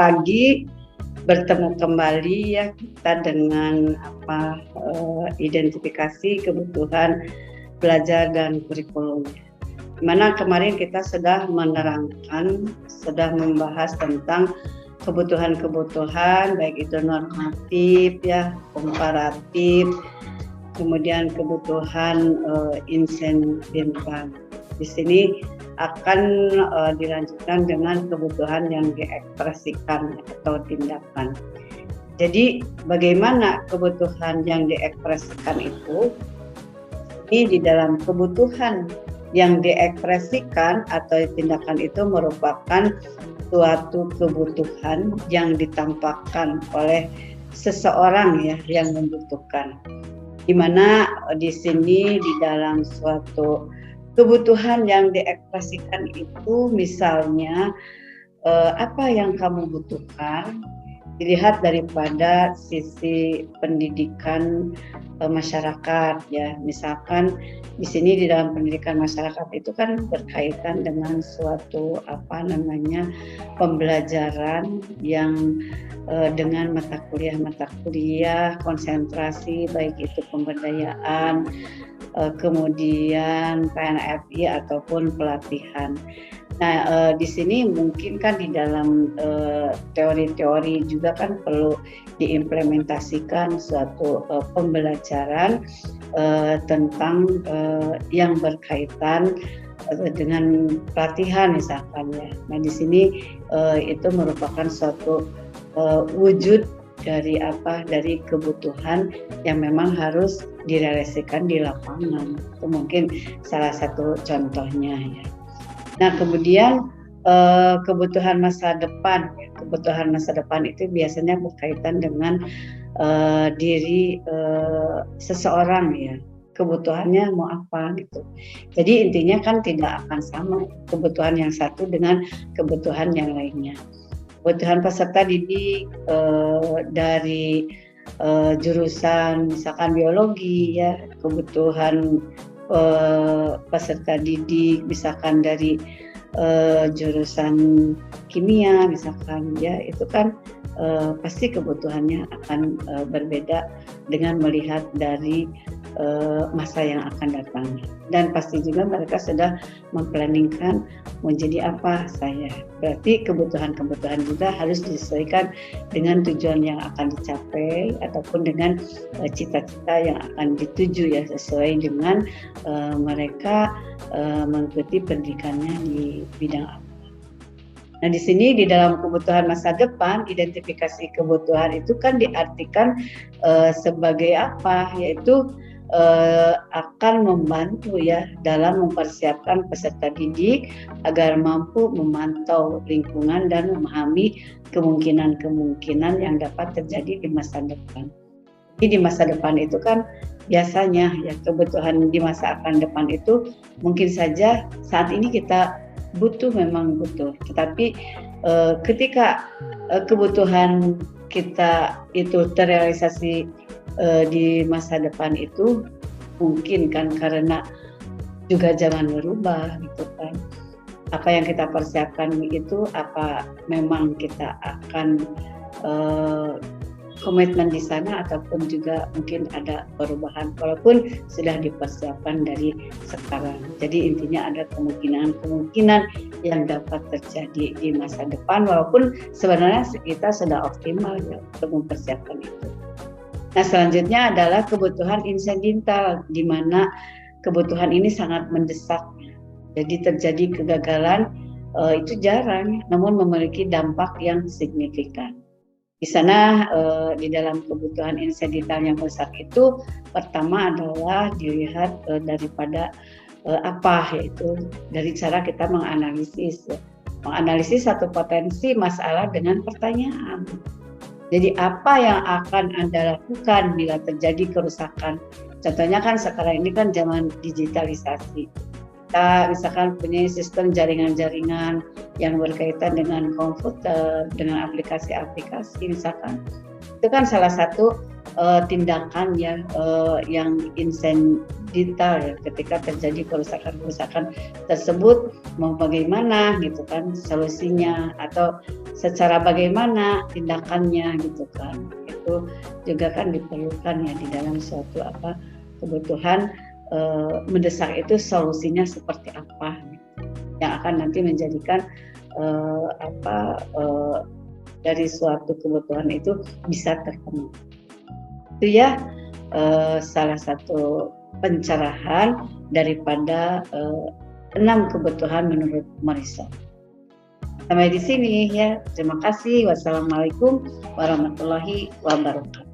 pagi bertemu kembali ya kita dengan identifikasi kebutuhan belajar dan kurikulumnya. Dimana kemarin kita sudah menerangkan, sudah membahas tentang kebutuhan-kebutuhan baik itu normatif ya, komparatif, kemudian kebutuhan insentif. Di sini akan dilanjutkan dengan kebutuhan yang diekspresikan atau tindakan. Jadi bagaimana kebutuhan yang diekspresikan itu? Ini di dalam kebutuhan yang diekspresikan atau tindakan itu merupakan suatu kebutuhan yang ditampakkan oleh seseorang ya yang membutuhkan. Di mana di sini di dalam suatu kebutuhan yang diekspresikan itu misalnya apa yang kamu butuhkan dilihat daripada sisi pendidikan masyarakat ya. Misalkan di sini di dalam pendidikan masyarakat itu kan berkaitan dengan suatu pembelajaran yang dengan mata kuliah konsentrasi baik itu pemberdayaan, kemudian PNFI ataupun pelatihan. Nah, di sini mungkin kan di dalam teori-teori juga kan perlu diimplementasikan suatu pembelajaran tentang yang berkaitan dengan pelatihan misalkan ya. Nah, di sini itu merupakan suatu wujud dari kebutuhan yang memang harus direalisasikan di lapangan. Itu mungkin salah satu contohnya ya. Nah, kemudian kebutuhan masa depan. Kebutuhan masa depan itu biasanya berkaitan dengan diri seseorang ya. Kebutuhannya mau apa gitu. Jadi intinya kan tidak akan sama kebutuhan yang satu dengan kebutuhan yang lainnya. Kebutuhan peserta didik dari jurusan misalkan biologi ya, kebutuhan peserta didik misalkan dari jurusan kimia misalkan ya, itu kan pasti kebutuhannya akan berbeda dengan melihat dari masa yang akan datang. Dan pasti juga mereka sudah memplanningkan menjadi apa saya. Berarti kebutuhan-kebutuhan juga harus disesuaikan dengan tujuan yang akan dicapai ataupun dengan cita-cita yang akan dituju ya, sesuai dengan mereka mengikuti pendidikannya di bidang apa. Nah, di sini di dalam kebutuhan masa depan, identifikasi kebutuhan itu kan diartikan sebagai apa? Yaitu akan membantu ya dalam mempersiapkan peserta didik agar mampu memantau lingkungan dan memahami kemungkinan-kemungkinan yang dapat terjadi di masa depan. Jadi di masa depan itu kan biasanya ya kebutuhan di masa akan depan itu mungkin saja saat ini kita memang butuh, tetapi ketika kebutuhan kita itu terrealisasi di masa depan itu mungkin kan karena juga zaman berubah gitu kan. Apa yang kita persiapkan itu apa memang kita akan komitmen di sana ataupun juga mungkin ada perubahan walaupun sudah dipersiapkan dari sekarang. Jadi intinya ada kemungkinan yang dapat terjadi di masa depan walaupun sebenarnya kita sudah optimal ya untuk mempersiapkan itu. Nah, selanjutnya adalah kebutuhan insidental, di mana kebutuhan ini sangat mendesak. Jadi terjadi kegagalan itu jarang, namun memiliki dampak yang signifikan. Di sana di dalam kebutuhan insidental yang besar itu pertama adalah dilihat daripada yaitu dari cara kita menganalisis satu potensi masalah dengan pertanyaan. Jadi apa yang akan Anda lakukan bila terjadi kerusakan? Contohnya kan sekarang ini kan zaman digitalisasi. Kita misalkan punya sistem jaringan-jaringan yang berkaitan dengan komputer, dengan aplikasi-aplikasi misalkan. Itu kan salah satu tindakan ya yang detail ya ketika terjadi kerusakan tersebut, mau bagaimana gitu kan solusinya atau secara bagaimana tindakannya gitu kan, itu juga kan diperlukan ya di dalam suatu kebutuhan mendesak itu solusinya seperti apa gitu, yang akan nanti menjadikan dari suatu kebutuhan itu bisa terpenuhi. Itu ya salah satu pencerahan daripada 6 kebutuhan menurut Morrison. Sampai di sini ya. Terima kasih. Wassalamualaikum warahmatullahi wabarakatuh.